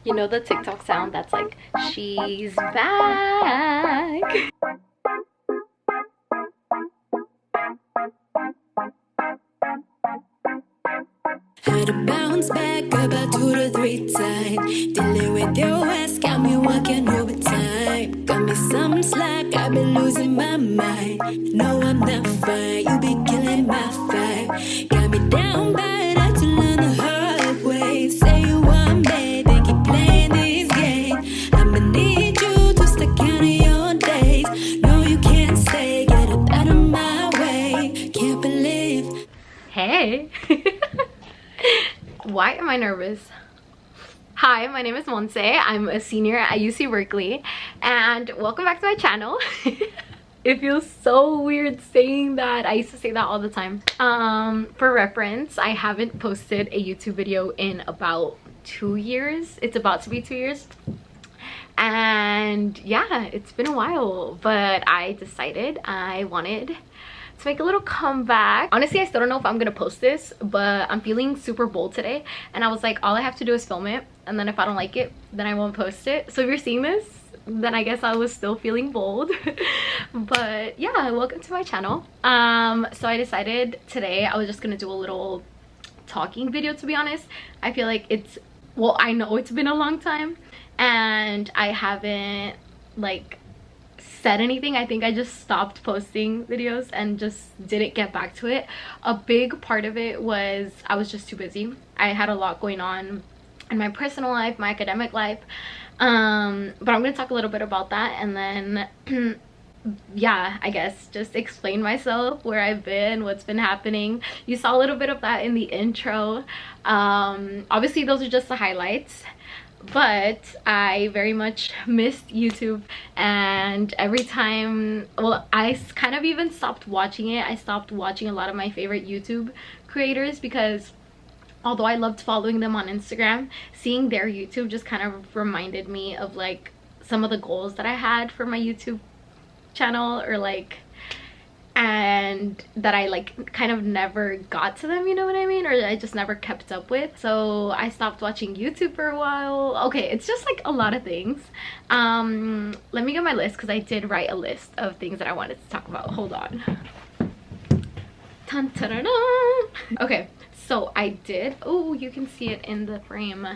You know the TikTok sound that's like, she's back. Had to bounce back about 2 to 3 times. Dealing with your ass got me working overtime. Got me some slack, I've been losing my mind. No, I'm not fine, you be killing my vibe. Got me down bad, I had to learn the hard way. Say you want me, then keep playing these games. I'ma need you to start counting your days. No, you can't stay, get up out of my way. Can't believe. Hey. Why am I nervous? Hi, my name is Monse. I'm a senior at UC Berkeley and welcome back to my channel. It feels so weird saying that. I used to say that all the time. For reference, I haven't posted a YouTube video in about 2 years. It's about to be 2 years. And yeah, it's been a while, but I decided I wanted to make a little comeback. Honestly, I still don't know if I'm gonna post this, but I'm feeling super bold today, and I was like, all I have to do is film it, and then if I don't like it, then I won't post it. So if you're seeing this, then I guess I was still feeling bold. But yeah, welcome to my channel. So I decided today I was just gonna do a little talking video. To be honest, I feel like it's, well, I know it's been a long time and I haven't like said anything. I think I just stopped posting videos and just didn't get back to it. A big part of it was I was just too busy. I had a lot going on in my personal life, my academic life, but I'm gonna talk a little bit about that, and then yeah, I guess just explain myself, where I've been, what's been happening. You saw a little bit of that in the intro. Obviously those are just the highlights, but I very much missed YouTube, and every time, well, I kind of even stopped watching it. I stopped watching a lot of my favorite YouTube creators because although I loved following them on Instagram, seeing their YouTube just kind of reminded me of like some of the goals that I had for my YouTube channel, or like, and that I like kind of never got to them, you know what I mean, or I just never kept up with. So I stopped watching YouTube for a while. Okay, it's just like a lot of things. Let me get my list, because I did write a list of things that I wanted to talk about. Hold on. Dun, dun, dun, dun. Okay, so I did, oh, you can see it in the frame.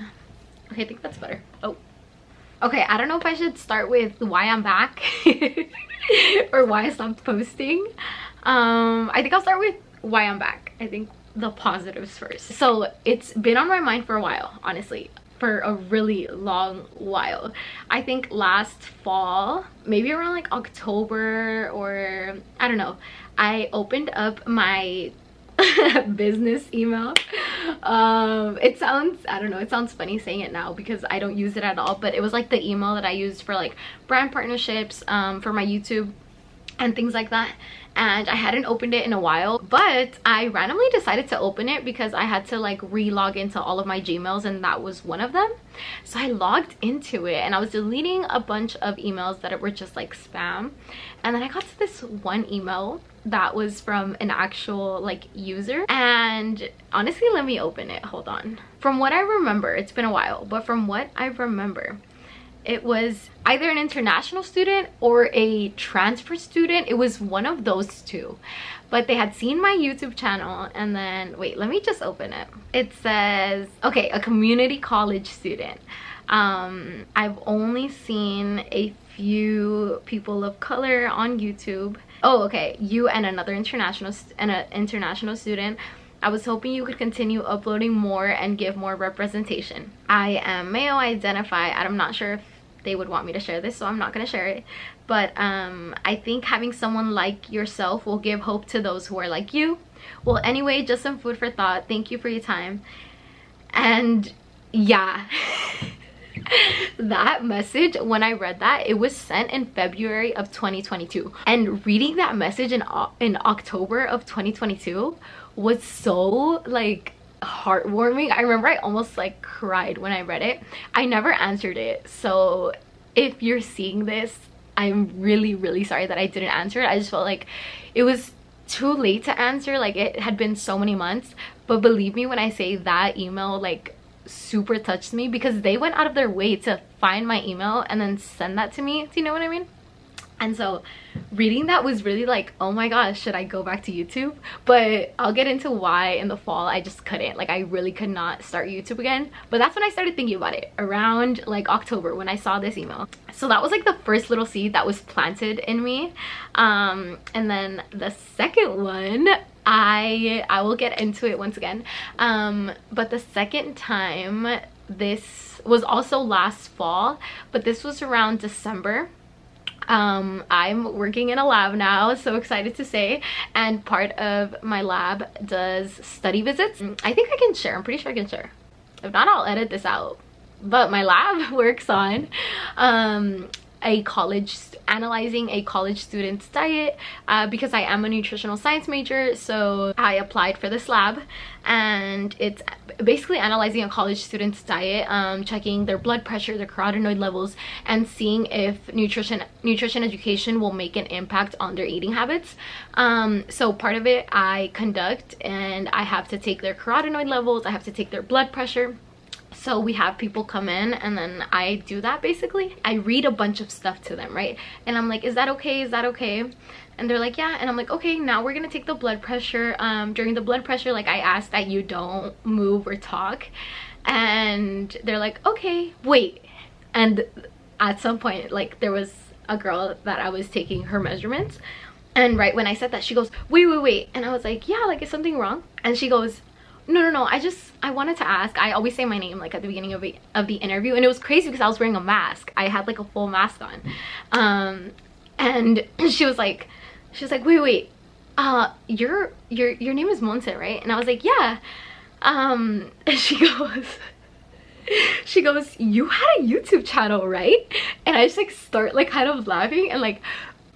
Okay, I think that's better. Oh, okay, I don't know if I should start with why I'm back or why I stopped posting. I think I'll start with why I'm back. I think the positives first. So it's been on my mind for a while, honestly, for a really long while. I think last fall, maybe around like October, or I don't know, I opened up my business email. It sounds, I don't know, it sounds funny saying it now because I don't use it at all, but it was like the email that I used for like brand partnerships, for my YouTube and things like that. And I hadn't opened it in a while, but I randomly decided to open it because I had to like re-log into all of my Gmails, and that was one of them. So I logged into it and I was deleting a bunch of emails that were just like spam, and then I got to this one email that was from an actual like user, and honestly, let me open it. Hold on. From what I remember, it's been a while, but from what I remember, it was either an international student or a transfer student. It was one of those two, but they had seen my YouTube channel, and then wait, let me just open it. It says, okay, a community college student. I've only seen a few people of color on YouTube. Oh, okay, you and another international student. I was hoping you could continue uploading more and give more representation. I am male identify. I'm not sure if they would want me to share this, so I'm not gonna share it, but I think having someone like yourself will give hope to those who are like you. Well, anyway, just some food for thought. Thank you for your time. And yeah, that message, when I read that, it was sent in February of 2022, and reading that message in October of 2022 was so like heartwarming. I remember I almost like cried when I read it. I never answered it, so if you're seeing this, I'm really sorry that I didn't answer it. I just felt like it was too late to answer. Like, it had been so many months, but believe me when I say that email like super touched me because they went out of their way to find my email and then send that to me. Do you know what I mean? And so reading that was really like, oh my gosh, should I go back to YouTube? But I'll get into why in the fall I just couldn't. Like, I really could not start YouTube again. But that's when I started thinking about it, around like October, when I saw this email. So that was like the first little seed that was planted in me. And then the second one, I will get into it once again. But the second time, this was also last fall, but this was around December. I'm working in a lab now, so excited to say, and part of my lab does study visits. I think I can share, I'm pretty sure I can share. If not, I'll edit this out. But my lab works on analyzing a college student's diet, because I am a nutritional science major. So I applied for this lab, and it's basically analyzing a college student's diet, checking their blood pressure, their carotenoid levels, and seeing if nutrition education will make an impact on their eating habits. So part of it I conduct, and I have to take their carotenoid levels, I have to take their blood pressure. So we have people come in, and then I do that. Basically I read a bunch of stuff to them, right? And I'm like, is that okay, is that okay? And they're like, yeah. And I'm like, okay, now we're gonna take the blood pressure. During the blood pressure, like, I ask that you don't move or talk. And they're like, okay, wait. And at some point, like, there was a girl that I was taking her measurements, and right when I said that, she goes, wait. And I was like, yeah, like, is something wrong? And she goes, no, I wanted to ask. I always say my name like at the beginning of the interview, and it was crazy because I was wearing a mask. I had like a full mask on. And she was like, wait, your name is Monse, right? And I was like, yeah. And she goes, you had a YouTube channel, right? And I just like start like kind of laughing, and like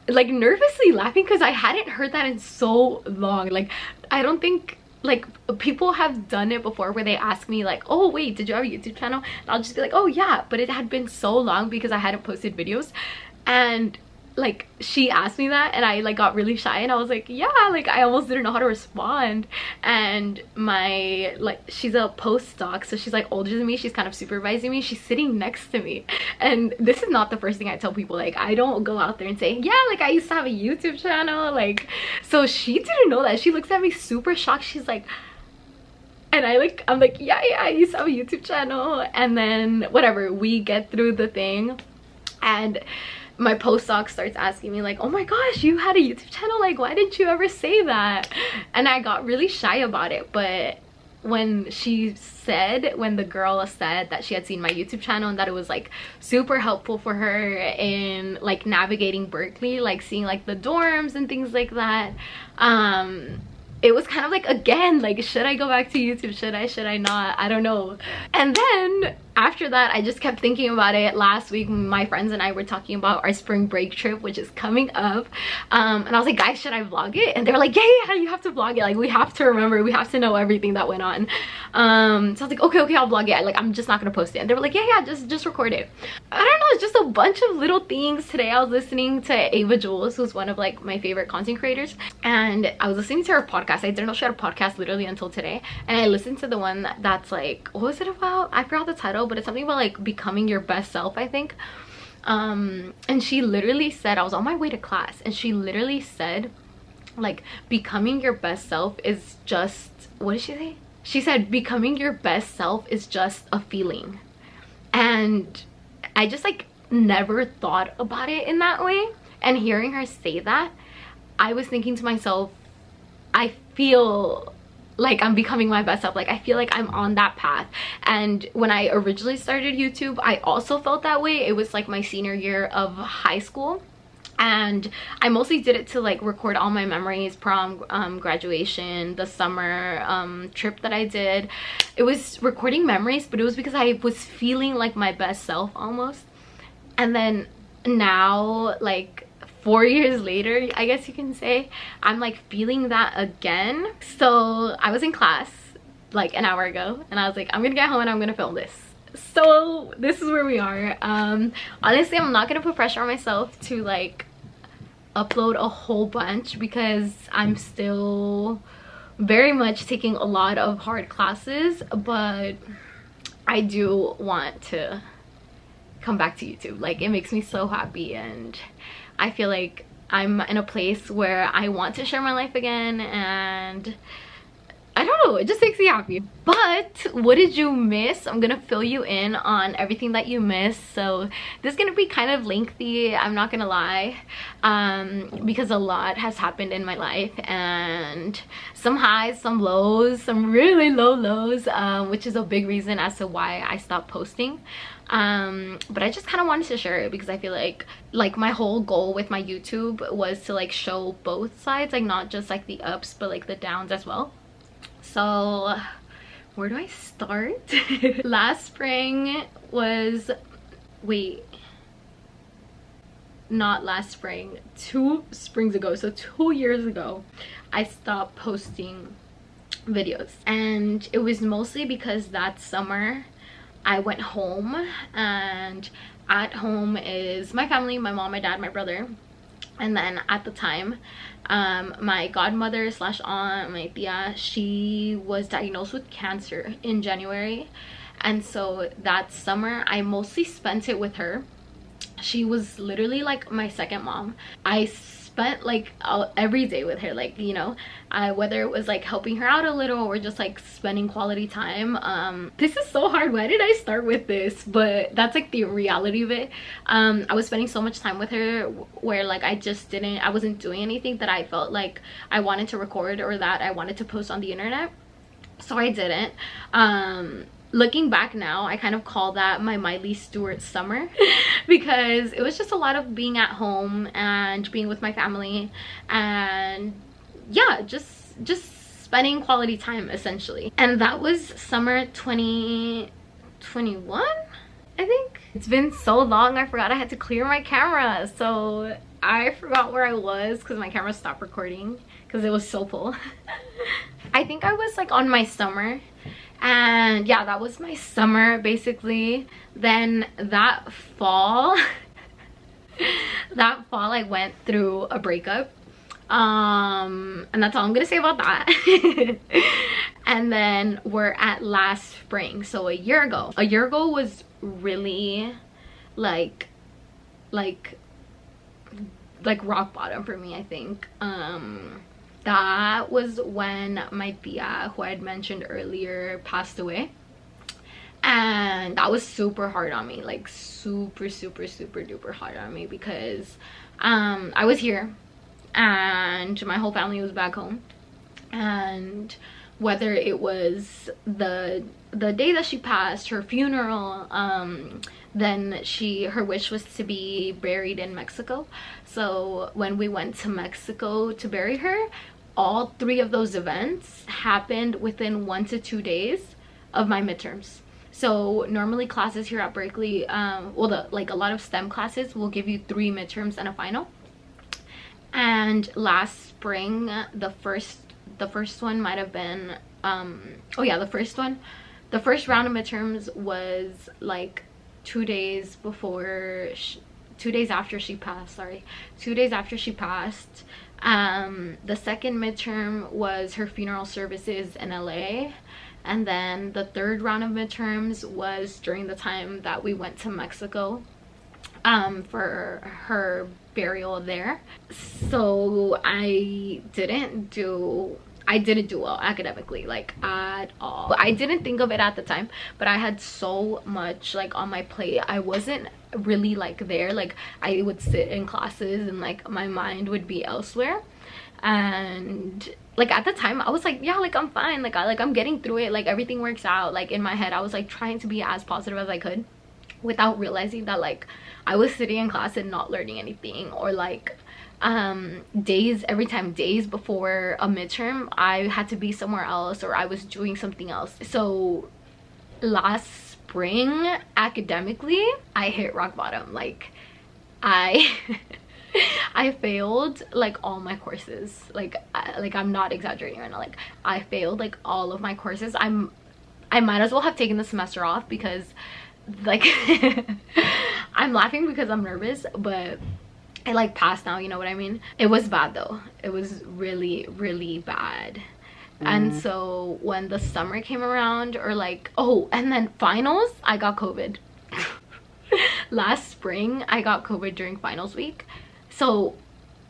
nervously laughing, because I hadn't heard that in so long. Like, I don't think like people have done it before where they ask me like, oh wait, did you have a YouTube channel? And I'll just be like, oh yeah, but it had been so long because I hadn't posted videos. And like, she asked me that, and I like got really shy, and I was like, yeah, like, I almost didn't know how to respond. And my, like, she's a postdoc, so she's like older than me, she's kind of supervising me, she's sitting next to me. And this is not the first thing I tell people. Like, I don't go out there and say, yeah, like, I used to have a YouTube channel. Like, so she didn't know that. She looks at me super shocked. She's like, and I'm like, yeah, I used to have a YouTube channel. And then whatever, we get through the thing, and my postdoc starts asking me like, oh my gosh, you had a YouTube channel, like, why didn't you ever say that? And I got really shy about it. But when the girl said that she had seen my YouTube channel and that it was like super helpful for her in like navigating Berkeley, like seeing like the dorms and things like that, it was kind of like, again, like, should I go back to YouTube? Should I not? I don't know. And then after that, I just kept thinking about it. Last week, my friends and I were talking about our spring break trip, which is coming up. And I was like, guys, should I vlog it? And they were like, yeah, you have to vlog it. Like, we have to remember, we have to know everything that went on. So I was like, okay, I'll vlog it. Like, I'm just not gonna post it. And they were like, yeah, just record it. I don't know, it's just a bunch of little things. Today I was listening to Ava Jules, who's one of like my favorite content creators. And I was listening to her podcast. I didn't know she had a podcast literally until today. And I listened to the one that's like, what was it about? I forgot the title, but it's something about like becoming your best self, I think. And she literally said, I was on my way to class, and she literally said, like, becoming your best self is just, what did she say? She said, becoming your best self is just a feeling. And I just like never thought about it in that way. And hearing her say that, I was thinking to myself, I feel like I'm becoming my best self. Like, I feel like I'm on that path. And when I originally started YouTube, I also felt that way. It was like my senior year of high school, and I mostly did it to like record all my memories, prom, graduation, the summer trip that I did. It was recording memories, but it was because I was feeling like my best self almost. And then now, like 4 years later, I guess you can say, I'm like feeling that again. So I was in class like an hour ago, and I was like, I'm gonna get home and I'm gonna film this. So this is where we are. Honestly, I'm not gonna put pressure on myself to like upload a whole bunch, because I'm still very much taking a lot of hard classes. But I do want to come back to YouTube. Like, it makes me so happy, and I feel like I'm in a place where I want to share my life again, and I don't know, it just makes me happy. But what did you miss? I'm gonna fill you in on everything that you missed. So this is gonna be kind of lengthy, I'm not gonna lie, because a lot has happened in my life, and some highs, some lows, some really low lows, which is a big reason as to why I stopped posting. But I just kind of wanted to share it because I feel like my whole goal with my YouTube was to like show both sides, like not just like the ups but like the downs as well. So where do I start? Last spring was, wait, not last spring, 2 springs ago, so 2 years ago, I stopped posting videos, and it was mostly because that summer I went home, and at home is my family, my mom, my dad, my brother, and then at the time my godmother slash aunt, my tia, she was diagnosed with cancer in January, and so that summer I mostly spent it with her. She was literally like my second mom. I spent like every day with her, like, you know, whether it was like helping her out a little or just like spending quality time. This is so hard, why did I start with this? But that's like the reality of it. I was spending so much time with her where like I wasn't doing anything that I felt like I wanted to record or that I wanted to post on the internet, so I didn't. Looking back now, I kind of call that my Miley Stewart summer because it was just a lot of being at home and being with my family, and yeah, just spending quality time essentially. And that was summer 2021, I think. It's been so long, I forgot I had to clear my camera, so I forgot where I was because my camera stopped recording because it was so full. I think I was like on my summer, and yeah, that was my summer basically. Then that fall I went through a breakup, and that's all I'm gonna say about that. And then we're at last spring, so a year ago was really like rock bottom for me, I think. That was when my tia, who I had mentioned earlier, passed away, and that was super hard on me, like super duper hard on me, because I was here and my whole family was back home, and whether it was the day that she passed, her funeral, then her wish was to be buried in Mexico. So when we went to Mexico to bury her, all 3 of those events happened within 1 to 2 days of my midterms. So normally classes here at Berkeley, like a lot of STEM classes will give you 3 midterms and a final. And last spring, the first one might have been the first round of midterms was like 2 days after she passed. The second midterm was her funeral services in LA, and then the third round of midterms was during the time that we went to Mexico for her burial there. So I didn't do well academically, like at all. I didn't think of it at the time, but I had so much like on my plate. I wasn't really like there, like I would sit in classes and like my mind would be elsewhere, and like at the time I was like, yeah, like I'm fine, like I'm getting through it, like everything works out. Like in my head I was like trying to be as positive as I could, without realizing that like I was sitting in class and not learning anything, or like days before a midterm I had to be somewhere else, or I was doing something else. So last spring academically I hit rock bottom. Like I failed like all my courses, like I'm not exaggerating right now, like I failed like all of my courses. I might as well have taken the semester off, because like I'm laughing because I'm nervous, but I like passed now, you know what I mean? It was bad though. It was really bad. And so when the summer came around, or like, oh, and then finals, I got COVID. Last spring I got COVID during finals week. So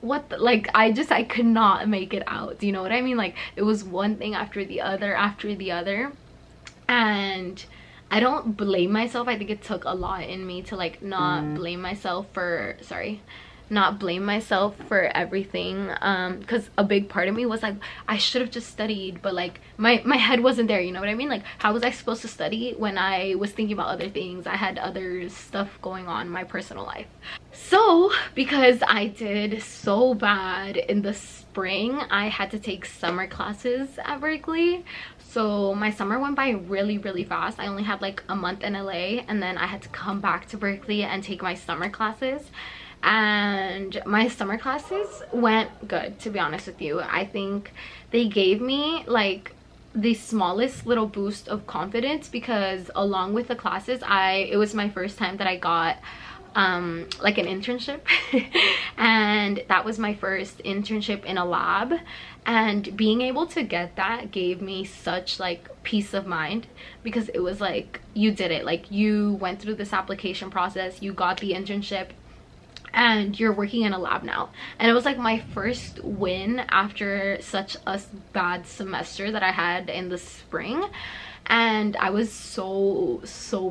what the, like, I could not make it out. Do you know what I mean? Like, it was one thing after the other after the other, and I don't blame myself. I think it took a lot in me to like not blame myself for, not blame myself for everything, because a big part of me was like, I should have just studied, but like my head wasn't there, you know what I mean? Like, how was I supposed to study when I was thinking about other things? I had other stuff going on in my personal life. So because I did so bad in the spring, I had to take summer classes at Berkeley. So my summer went by really fast. I only had like a month in LA, and then I had to come back to Berkeley and take my summer classes. And my summer classes went good, to be honest with you. I think they gave me like the smallest little boost of confidence, because along with the classes, it was my first time that I got like an internship. And that was my first internship in a lab, and being able to get that gave me such like peace of mind, because it was like, you did it, like you went through this application process, you got the internship, and you're working in a lab now. And it was like my first win after such a bad semester that I had in the spring, and I was so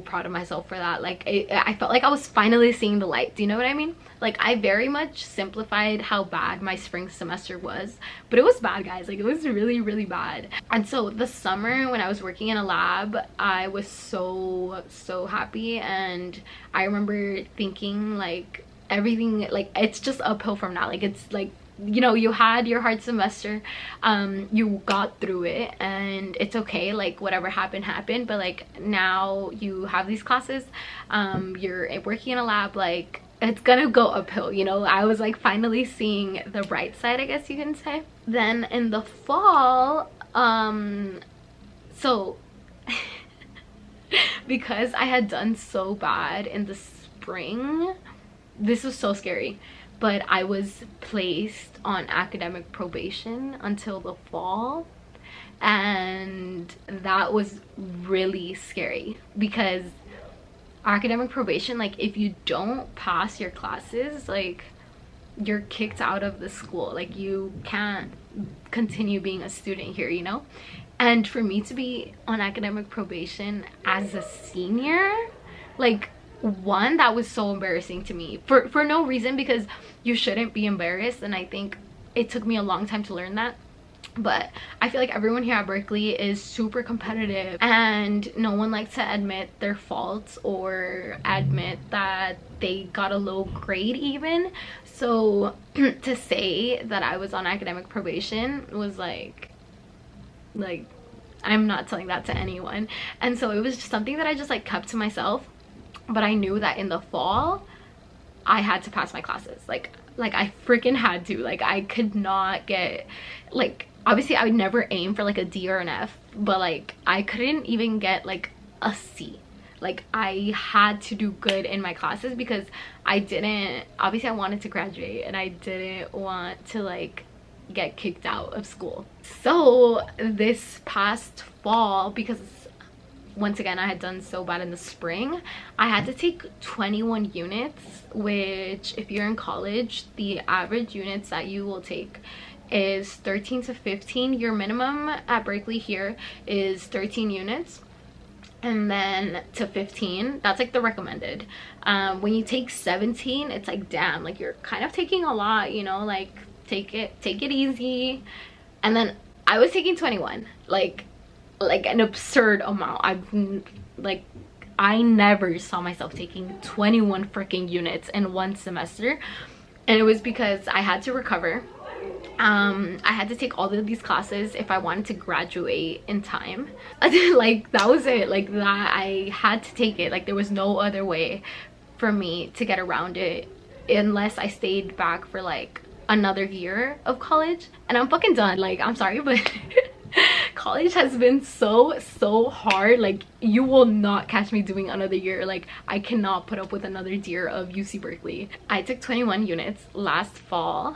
proud of myself for that. Like, I felt like I was finally seeing the light. Do you know what I mean? Like, I very much simplified how bad my spring semester was, but it was bad, guys. Like, it was really bad. And so the summer when I was working in a lab, I was so happy, and I remember thinking like, everything, like, it's just uphill from now. Like, it's like, you know, you had your hard semester, you got through it, and it's okay, like whatever happened, but like now you have these classes, you're working in a lab, like it's gonna go uphill, you know. I was like finally seeing the bright side, I guess you can say. Then in the fall, so because I had done so bad in the spring, this was so scary, but I was placed on academic probation until the fall, and that was really scary, because academic probation, like if you don't pass your classes, like you're kicked out of the school, like you can't continue being a student here, you know. And for me to be on academic probation as a senior, like, one, that was so embarrassing to me for no reason, because you shouldn't be embarrassed, and I think it took me a long time to learn that. But I feel like everyone here at Berkeley is super competitive, and no one likes to admit their faults or admit that they got a low grade even. So to say that I was on academic probation was like I'm not telling that to anyone. And so it was just something that I just like kept to myself. But I knew that in the fall I had to pass my classes, like I freaking had to. Like, I could not get, like, obviously I would never aim for like a D or an F, but like I couldn't even get like a C. Like, I had to do good in my classes, because I didn't, obviously I wanted to graduate, and I didn't want to like get kicked out of school. So this past fall, because once again I had done so bad in the spring, I had to take 21 units, which if you're in college, the average units that you will take is 13 to 15. Your minimum at Berkeley here is 13 units, and then to 15, that's like the recommended. When you take 17, it's like, damn, like you're kind of taking a lot, you know, like take it easy. And then I was taking 21, like an absurd amount. I never saw myself taking 21 freaking units in one semester, and it was because I had to recover. I had to take all of these classes if I wanted to graduate in time. Like, that was it. Like, that I had to take it. Like, there was no other way for me to get around it unless I stayed back for like another year of college, and I'm fucking done. Like, I'm sorry, but college has been so hard. Like, you will not catch me doing another year. Like, I cannot put up with another year of UC Berkeley. I took 21 units last fall,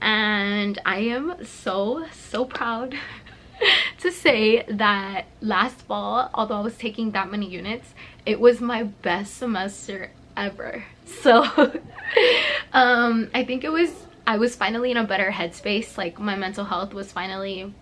and I am so proud to say that last fall, although I was taking that many units, it was my best semester ever. So I think I was finally in a better headspace. Like, my mental health was finally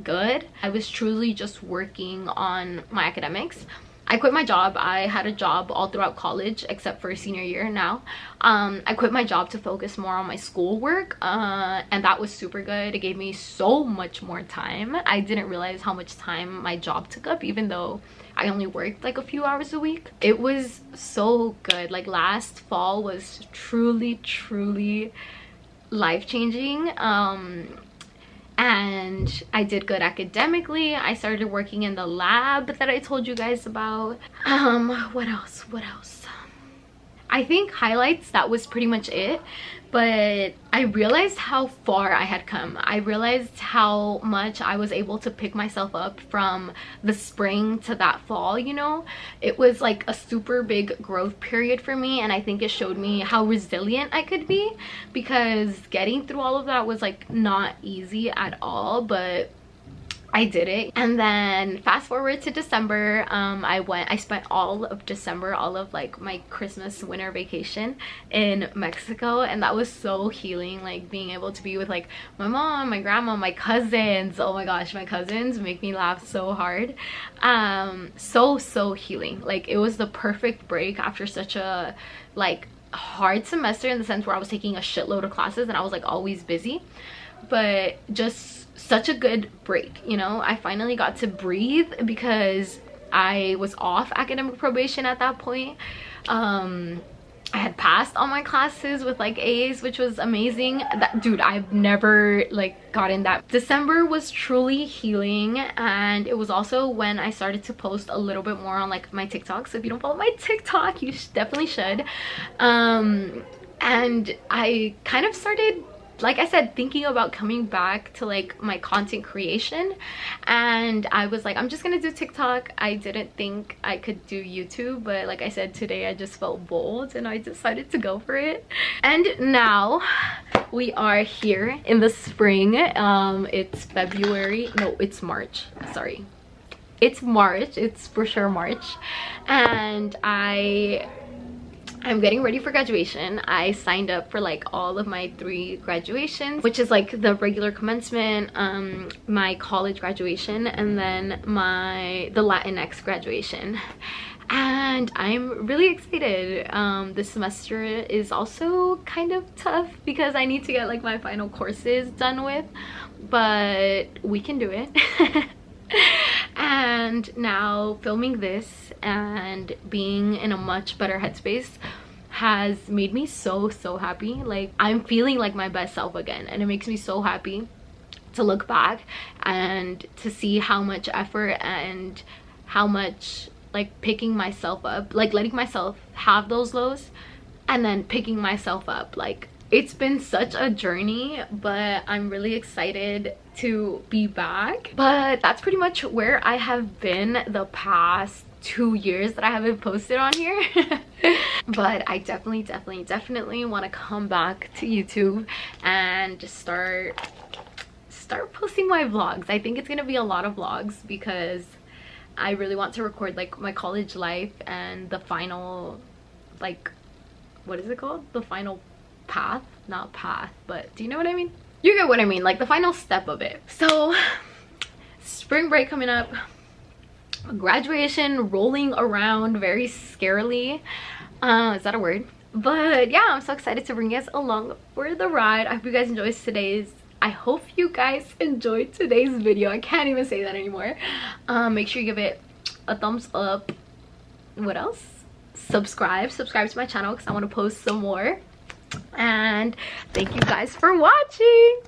good. I was truly just working on my academics. I quit my job. I had a job all throughout college except for senior year now. I quit my job to focus more on my schoolwork, and that was super good. It gave me so much more time. I didn't realize how much time my job took up, even though I only worked like a few hours a week. It was so good. Like, last fall was truly life-changing. And I did good academically. I started working in the lab that I told you guys about. What else? I think highlights, that was pretty much it. But I realized how far I had come. I realized how much I was able to pick myself up from the spring to that fall, you know? It was like a super big growth period for me, and I think it showed me how resilient I could be, because getting through all of that was like not easy at all, but I did it. And then fast forward to December, I spent all of December, all of like my Christmas winter vacation in Mexico, and that was so healing. Like, being able to be with like my mom, my grandma, my cousins. Oh my gosh, my cousins make me laugh so hard. So healing. Like, it was the perfect break after such a like hard semester, in the sense where I was taking a shitload of classes and I was like always busy, but just such a good break, you know? I finally got to breathe because I was off academic probation at that point. I had passed all my classes with like A's, which was amazing. Dude, I've never like gotten that. December was truly healing, and it was also when I started to post a little bit more on like my TikTok. So if you don't follow my TikTok, you definitely should. And I kind of started, like I said, thinking about coming back to like my content creation, and I was like, I'm just gonna do TikTok. I didn't think I could do YouTube, but like I said, today I just felt bold and I decided to go for it. And now we are here in the spring. It's February, no, it's March, sorry, it's March, it's for sure March, and I'm getting ready for graduation. I signed up for like all of my 3 graduations, which is like the regular commencement, my college graduation, and then the Latinx graduation. And I'm really excited. This semester is also kind of tough because I need to get like my final courses done with, but we can do it. And now filming this and being in a much better headspace has made me so happy. Like, I'm feeling like my best self again, and it makes me so happy to look back and to see how much effort and how much like picking myself up, like letting myself have those lows and then picking myself up. Like, it's been such a journey, but I'm really excited to be back. But that's pretty much where I have been the past 2 years that I haven't posted on here. But I definitely want to come back to YouTube and just start posting my vlogs. I think it's gonna be a lot of vlogs because I really want to record like my college life and the final, like, what is it called, the final path, not path, but do you know what I mean? You get what I mean, like the final step of it. So spring break coming up, graduation rolling around very scarily, is that a word? But yeah, I'm so excited to bring you guys along for the ride. I hope you guys enjoyed today's video. I can't even say that anymore. Make sure you give it a thumbs up. What else? Subscribe to my channel because I want to post some more. And thank you guys for watching.